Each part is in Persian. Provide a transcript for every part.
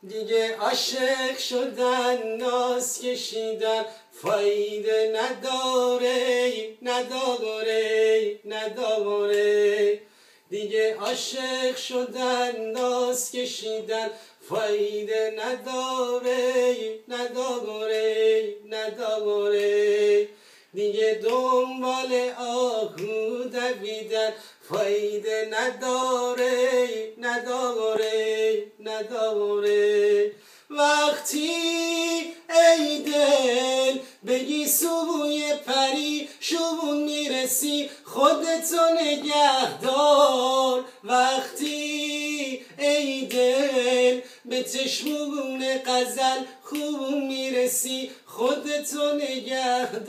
دیگه عاشق شدن ناز کشیدن فایده نداره دیگه عاشق شدن ناز کشیدن فایده نداره دیگه دنبال آهو دویدن فایده نداره وقتی ای دل بگی سوی پری شوون میرسی خودتو نگه دار وقتی ای دل به چشمون غزل خوب میرسی خودتو نگه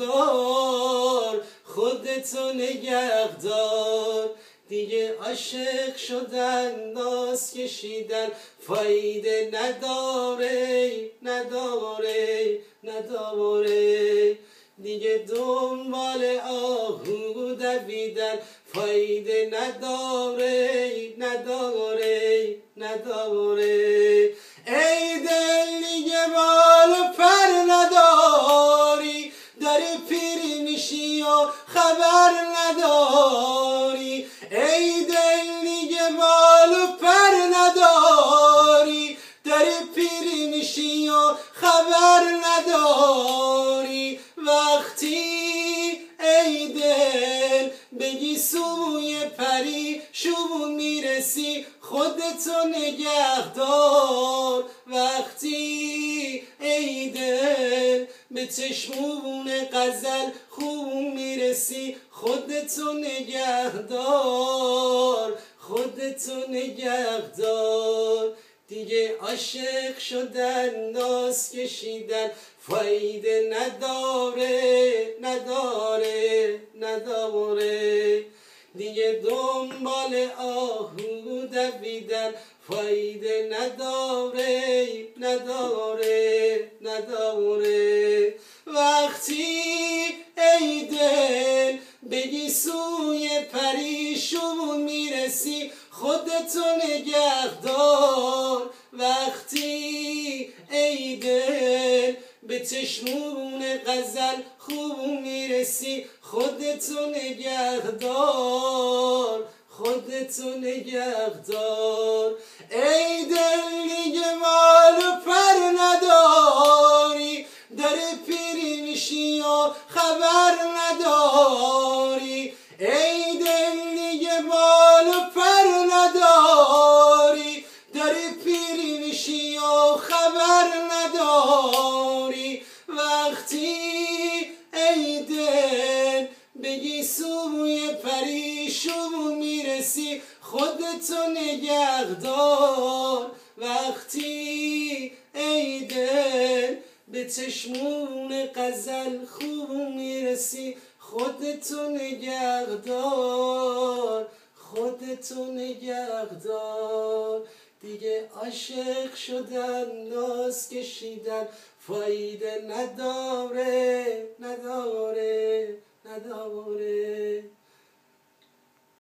دار دیگه عاشق شدن ناز کشیدن فایده نداره دیگه دنبال آهو دویدن فایده نداره ای دل دیگه بال و پر نداری داری پیری میشی و خبر نداری ای دل دیگه بال و پر نداری داری پیری میشی و خبر نداری وقتی ای دل بگی سوی پری شوون میرسی خودتو نگه دار وقتی ای دل به چشمون غزل خوب میرسی خودتو نگه دار دیگه عاشق شدن ناز کشیدن فایده نداره دیگه دنبال آهو دویدن فایده نداره وقتی ای دل بگی سوی پری شوون میرسی خودتو نگه دار وقتی ای دل به چشمون غزل خوب میرسی خودتو نگه دار ای دل دیگه مال و پر نداری داری پیری میشی و خبر نداری ای دل دیگه مال و پر نداری داری پیری میشی و خبر نداری وقتی ای دل بگی سوی پری شوون میرسی خودتو نگه دار وقتی ای دل به چشمون غزل خوب میرسی خودتو نگه دار دیگه عاشق شدن ناز کشیدن فایده نداره